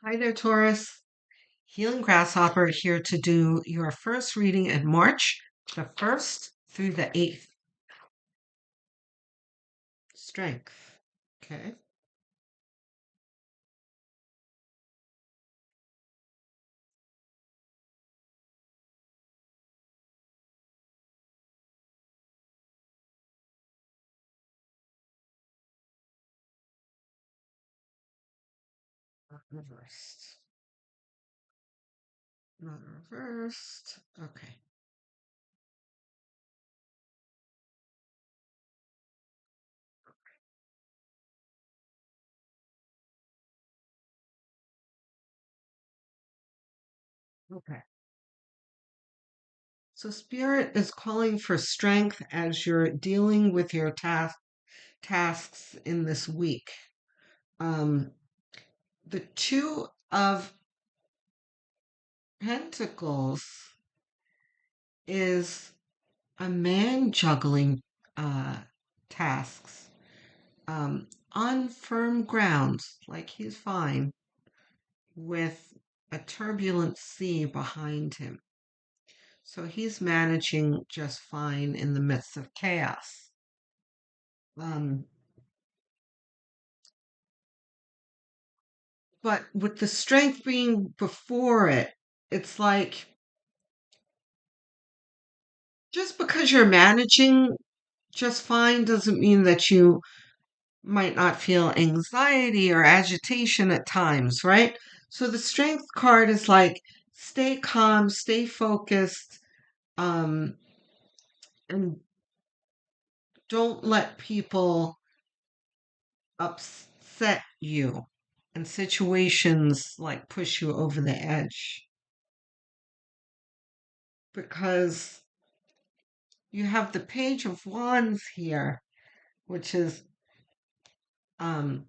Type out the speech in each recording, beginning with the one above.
Hi there, Taurus. Healing Grasshopper here to do your first reading in March, the 1st through the 8th. Strength. Okay. Not reversed. Not reversed. Okay. Okay. So Spirit is calling for strength as you're dealing with your tasks in this week. Um, the Two of Pentacles is a man juggling uh, tasks on firm grounds, like he's fine, with a turbulent sea behind him. So he's managing just fine in the midst of chaos. Um, but with the strength being before it, it's like just because you're managing just fine doesn't mean that you might not feel anxiety or agitation at times, right? So the strength card is like stay calm, stay focused, um, and don't let people upset you and situations like push you over the edge because you have the Page of Wands here, which is um,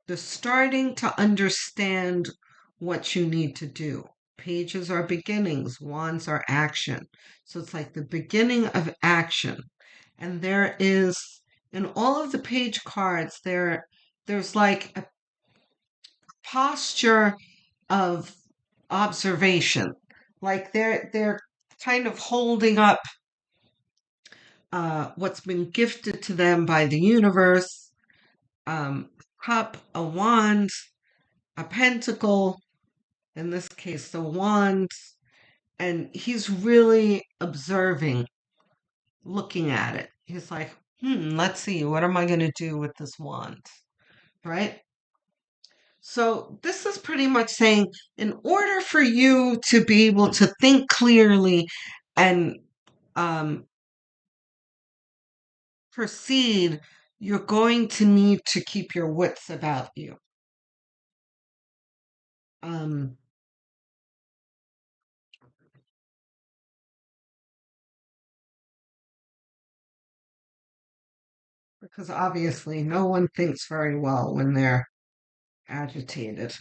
the starting to understand what you need to do. Pages are beginnings, wands are action. So it's like the beginning of action. And there is, in all of the page cards, there's like a posture of observation. Like they're kind of holding up what's been gifted to them by the universe. Cup, a wand, a pentacle, in this case, the wand, and he's really observing, looking at it. He's like, let's see, what am I going to do with this wand? Right? So, this is pretty much saying in order for you to be able to think clearly and um, proceed, you're going to need to keep your wits about you. Um, because obviously no one thinks very well when they're agitated.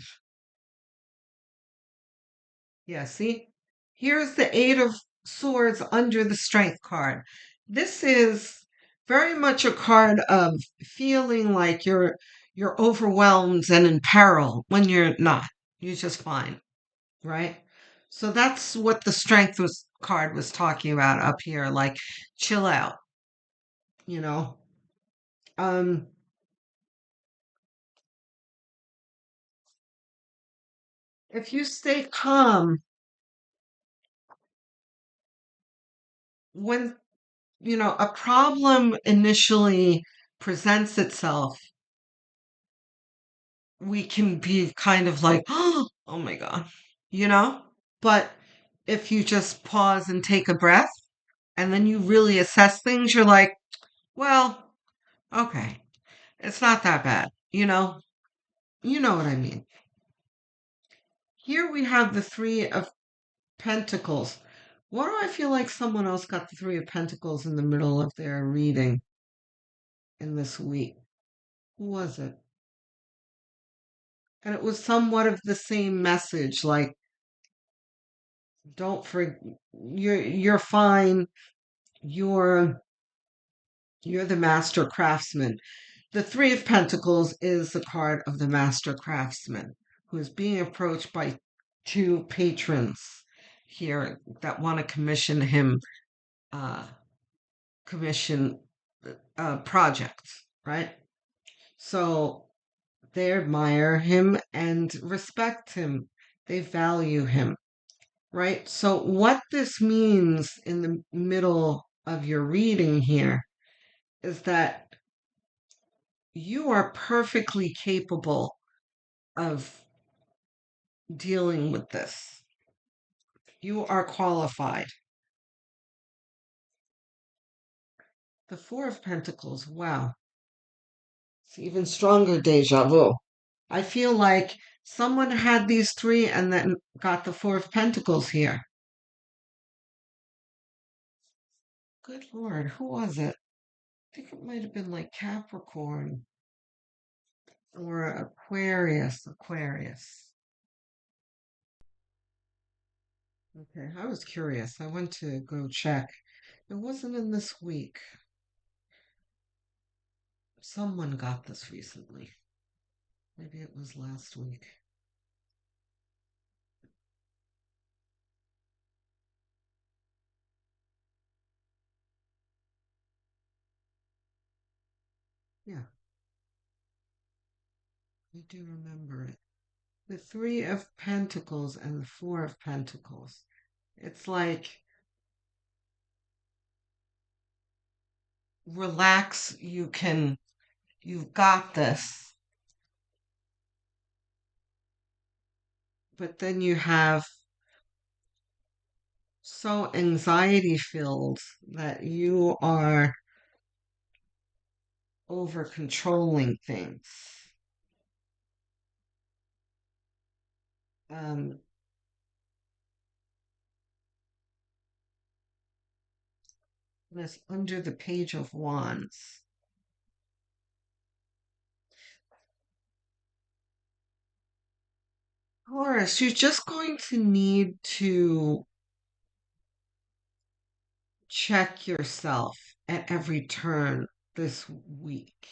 Yeah, see? Here's the Eight of Swords under the Strength card. This is very much a card of feeling like you're overwhelmed and in peril when you're not. You're just fine, right? So that's what the Strength was card was talking about up here, like chill out, you know. Um if you stay calm when a problem initially presents itself, we can be kind of like, oh my God, you know? But if you just pause and take a breath and then you really assess things, you're like, well, okay, it's not that bad, you know? You know what I mean. Here we have the Three of Pentacles. What do I feel like someone else got the Three of Pentacles in the middle of their reading in this week? Who was it? And it was somewhat of the same message, like, don't for you're fine. You're you're the master craftsman. The Three of Pentacles is the card of the master craftsman. who is being approached by two patrons here that want to commission him, uh, commission projects, right? So they admire him and respect him. They value him, right? So, what this means in the middle of your reading here is that you are perfectly capable of dealing with this. You are qualified. The Four of Pentacles, wow, it's even stronger deja vu. I feel like someone had these three and then got the Four of Pentacles here. Good Lord, who was it? I think it might have been like Capricorn or Aquarius. Aquarius. Okay, I was curious. I went to go check. It wasn't in this week. Someone got this recently. Maybe it was last week. Yeah, I do remember it. The Three of Pentacles and the Four of Pentacles. It's like, relax, you've got this. But then you have so anxiety filled that you are over controlling things. Um, that's under the Page of Wands. Taurus, you're just going to need to check yourself at every turn this week.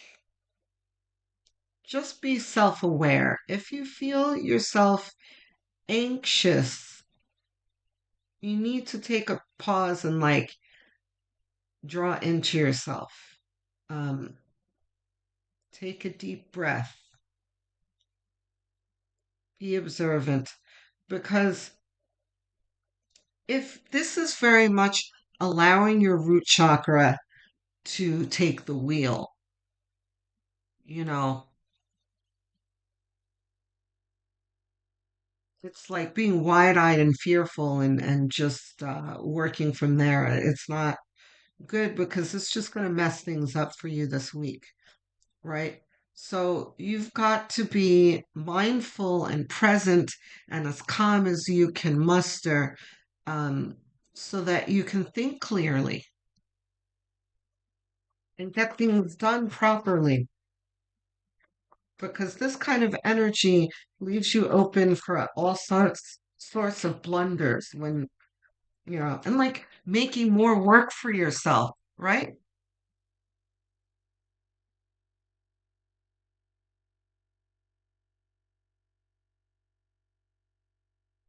Just be self aware. If you feel yourself anxious, you need to take a pause and like draw into yourself. Um, Take a deep breath, be observant, because if this is very much allowing your root chakra to take the wheel, you know, it's like being wide-eyed and fearful and just working from there. It's not good because it's just going to mess things up for you this week, right? So you've got to be mindful and present and as calm as you can muster, um, so that you can think clearly and get things done properly. Because this kind of energy leaves you open for all sorts of blunders when, and like making more work for yourself, right?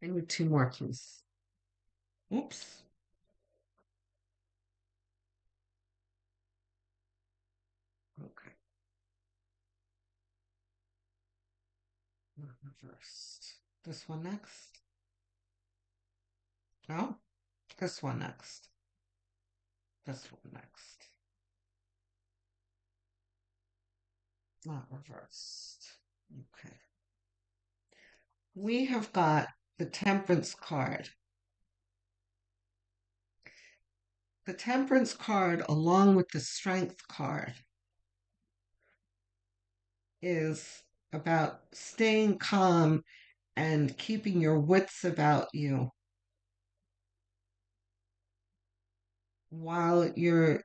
I need two more, please. Oops. Okay. Not reversed. This one next. No, this one next. This one next. Not reversed. Okay. We have got the Temperance card. The Temperance card, along with the Strength card, is about staying calm and keeping your wits about you while you're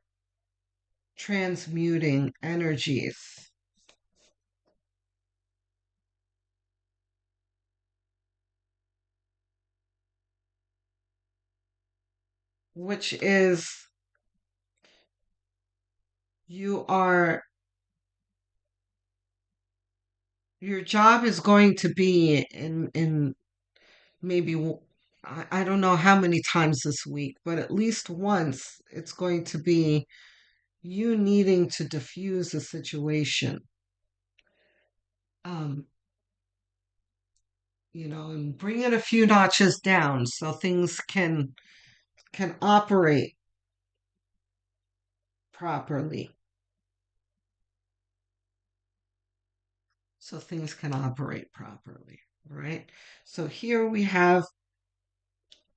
transmuting energies, which is you are Your job is going to be in maybe I don't know how many times this week, but at least once it's going to be you needing to diffuse a situation. Um, and bring it a few notches down so things can operate properly. So things can operate properly, right? So here we have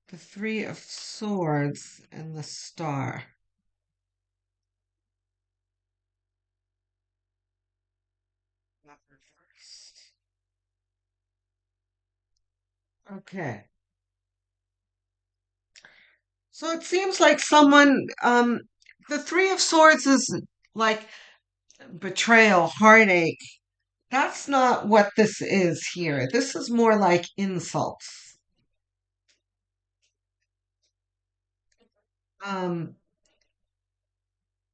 the Three of Swords and the Star. Not reversed. Okay. So it seems like the Three of Swords is like betrayal, heartache. That's not what this is here. This is more like insults. Um,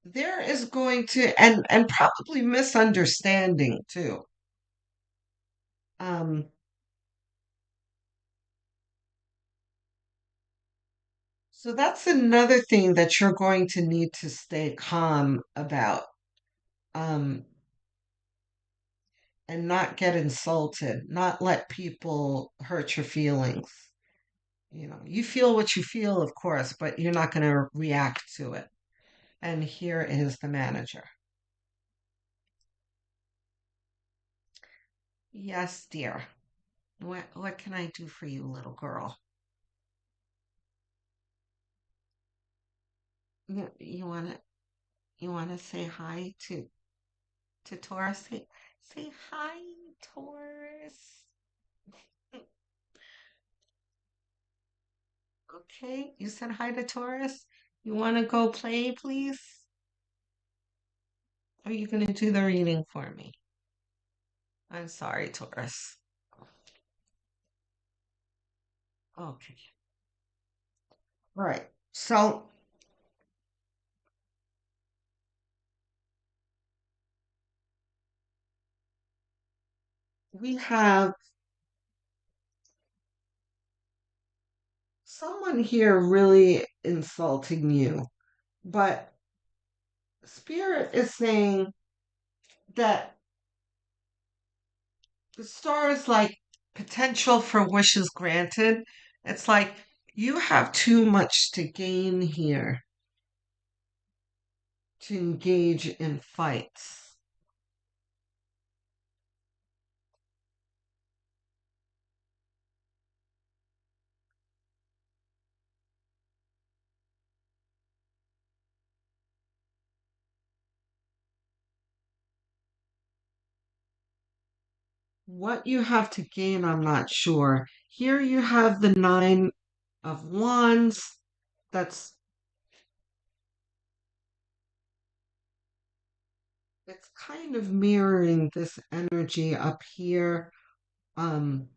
there is going to and probably misunderstanding too. Um, so that's another thing that you're going to need to stay calm about. Um, and not get insulted, not let people hurt your feelings. You feel what you feel, of course, but you're not going to react to it. And here is the manager. Yes, dear. What can I do for you, little girl? You want to say hi to Taurus? Say hi, Taurus. Okay, you said hi to Taurus. You want to go play, please? Or are you going to do the reading for me? I'm sorry, Taurus. Okay. Right. So we have someone here really insulting you, but Spirit is saying that the star is like potential for wishes granted. It's like you have too much to gain here to engage in fights. What you have to gain, I'm not sure. Here you have the Nine of Wands. That's it's kind of mirroring this energy up here. Um,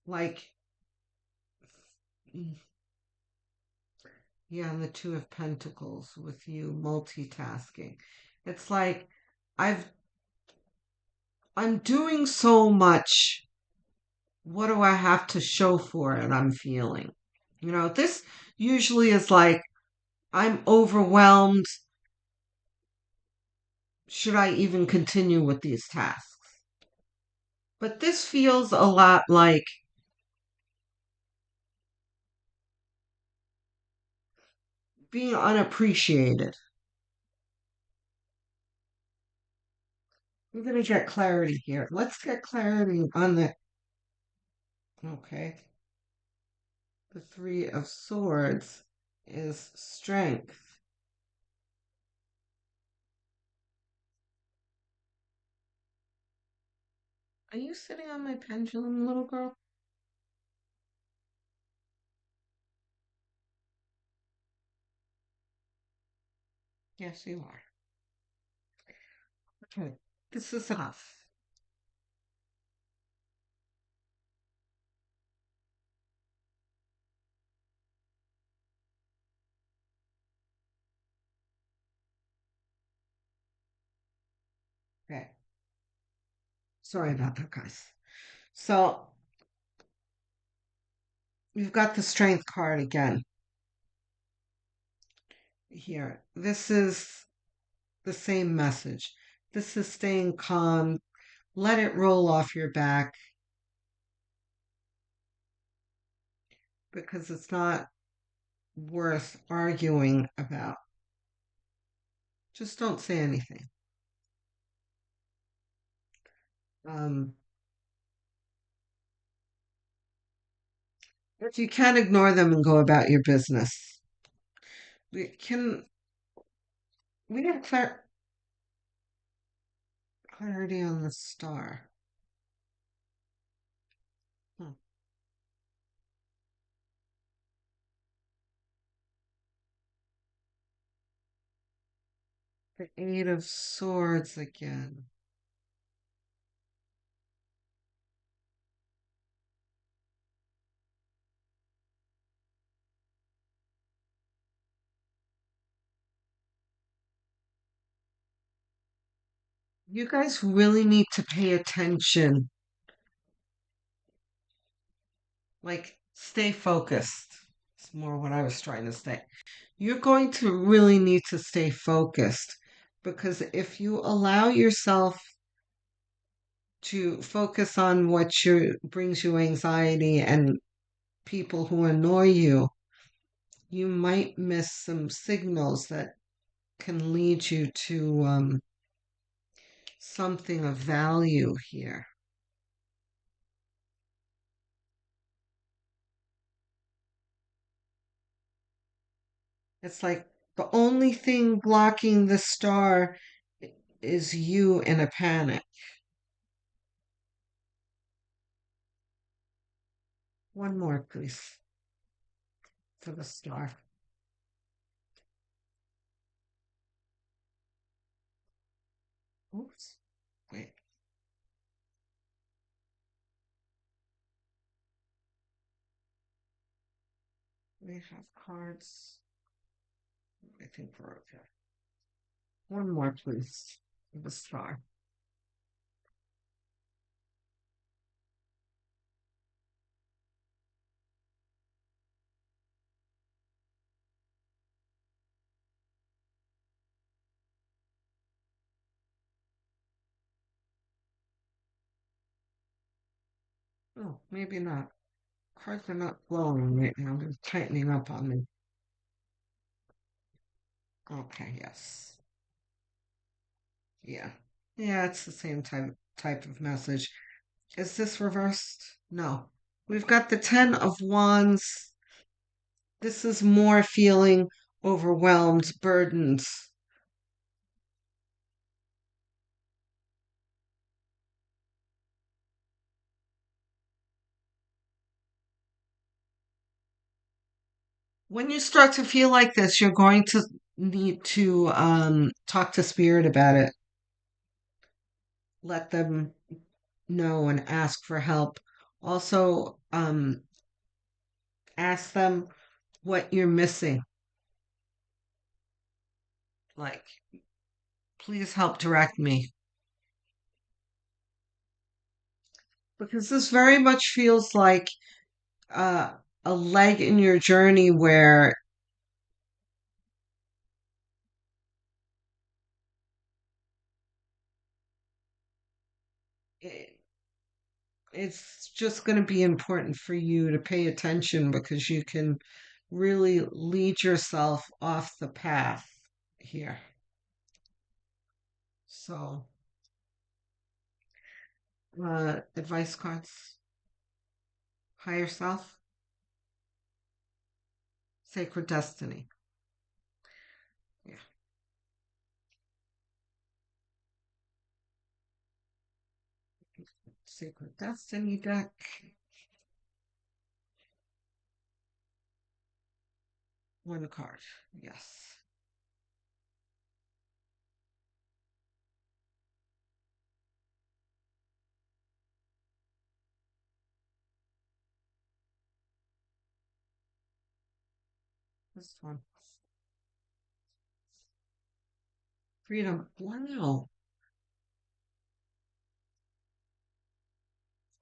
like, mm, yeah, and the Two of Pentacles with you multitasking. It's like I've I'm doing so much. What do I have to show for it? I'm feeling. This usually is like I'm overwhelmed. Should I even continue with these tasks? But this feels a lot like being unappreciated. We're going to get clarity here. Let's get clarity on the. Okay. The Three of Swords is strength. Are you sitting on my pendulum, little girl? Yes, you are. Okay. This is enough. Okay. Sorry about that, guys. So you've got the strength card again here. This is the same message. This is staying calm. Let it roll off your back because it's not worth arguing about. Just don't say anything. Um, if you can't ignore them and go about your business, can we get clarity on the star? Hmm. The Eight of Swords again. You guys really need to pay attention. Like, stay focused. It's more what I was trying to say. You're going to really need to stay focused because if you allow yourself to focus on brings you anxiety and people who annoy you, you might miss some signals that can lead you to something of value here. It's like the only thing blocking the star is you in a panic. One more, please, for the star. Oops. Wait. We have cards. I think we're okay. One more, please, for the star. Oh, maybe not. Cards are not flowing right now. They're tightening up on me. Okay, yes. Yeah. Yeah, it's the same type of message. Is this reversed? No. We've got the Ten of Wands. This is more feeling overwhelmed, burdened. When you start to feel like this, you're going to need to talk to Spirit about it. Let them know and ask for help. Also, ask them what you're missing. Like, please help direct me. Because this very much feels like uh, a leg in your journey where it, it's just going to be important for you to pay attention because you can really lead yourself off the path here. So, advice cards, higher self, sacred destiny. Yeah, sacred destiny deck. One card. Yes. This one. Freedom. Wow.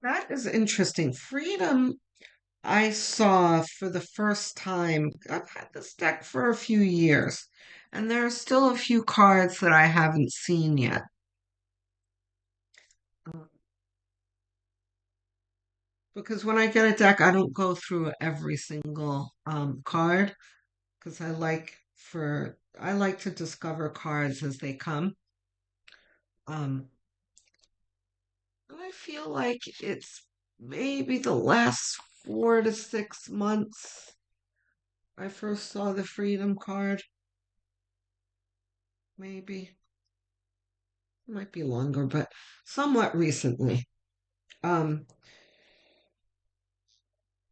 That is interesting. Freedom, I saw for the first time. I've had this deck for a few years, and there are still a few cards that I haven't seen yet. Uh, Because when I get a deck, I don't go through every single card because I like to discover cards as they come. Um, and I feel like it's maybe the last 4 to 6 months I first saw the Freedom card. Maybe it might be longer, but somewhat recently. Um,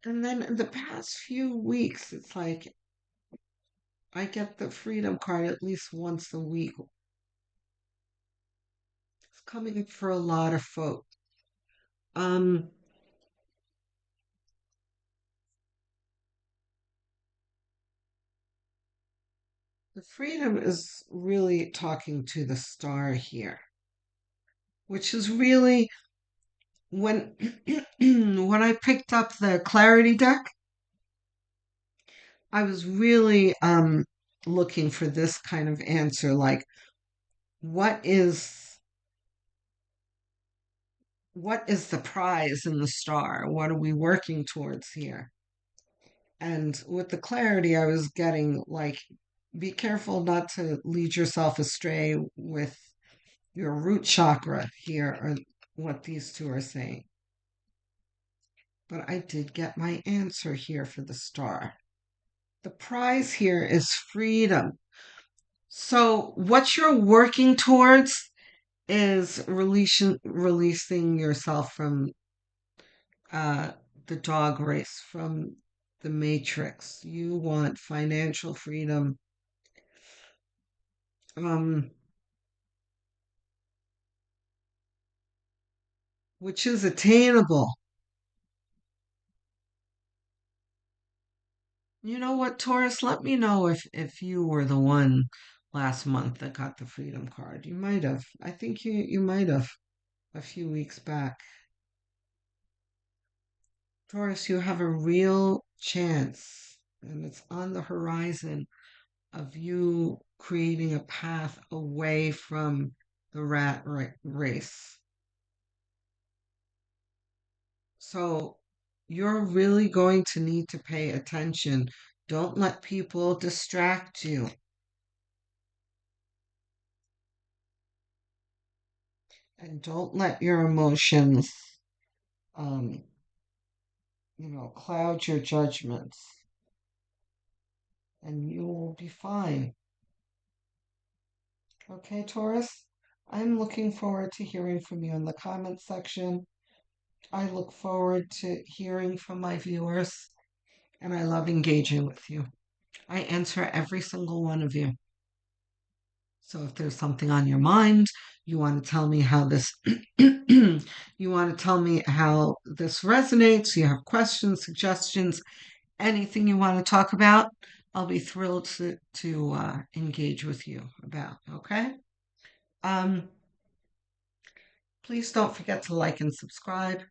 and then in the past few weeks, it's like I get the Freedom card at least once a week. It's coming for a lot of folk. Um, the Freedom is really talking to the star here, which is really when when I picked up the Clarity deck, I was really looking for this kind of answer, like what is what is the prize in the star? What are we working towards here? And with the clarity, I was getting like, be careful not to lead yourself astray with your root chakra here, or what these two are saying. But I did get my answer here for the star. The prize here is freedom. So, what you're working towards is releasing yourself from uh, the dog race, from the matrix. You want financial freedom, um, which is attainable. You know what, Taurus? Let me know if you were the one last month that got the freedom card. You might have. I think you might have a few weeks back. Taurus, you have a real chance, and it's on the horizon of you creating a path away from the race. So you're really going to need to pay attention. Don't let people distract you. And don't let your emotions, um, cloud your judgments. And you will be fine. Okay, Taurus? I'm looking forward to hearing from you in the comments section. I look forward to hearing from my viewers, and I love engaging with you. I answer every single one of you. So if there's something on your mind, you want to tell me how this you want to tell me how this resonates, you have questions, suggestions, anything you want to talk about, I'll be thrilled to engage with you about, okay? Um, please don't forget to like and subscribe.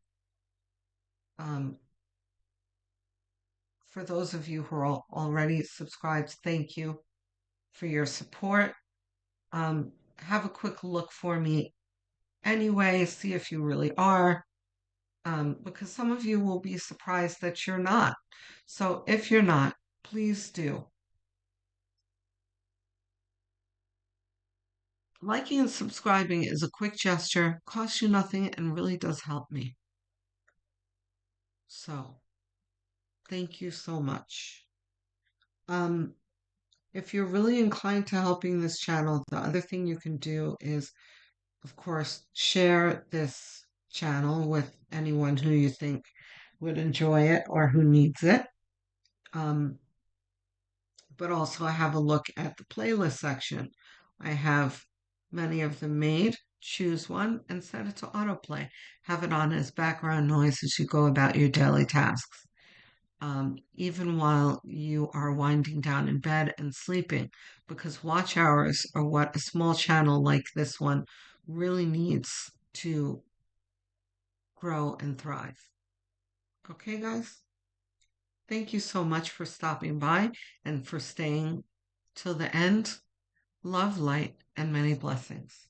Um, for those of you who are already subscribed, thank you for your support. Have a quick look for me anyway, see if you really are, because some of you will be surprised that you're not. So if you're not, please do. Liking and subscribing is a quick gesture, costs you nothing, and really does help me. So thank you so much. Um, if you're really inclined to helping this channel, the other thing you can do is, of course, share this channel with anyone who you think would enjoy it or who needs it. Um, but also have a look at the playlist section. I have many of them made. Choose one and set it to autoplay. Have it on as background noise as you go about your daily tasks. Even while you are winding down in bed and sleeping, because watch hours are what a small channel like this one really needs to grow, and thrive. Okay, guys? Thank you so much for stopping by and for staying till the end. Love, light, and many blessings.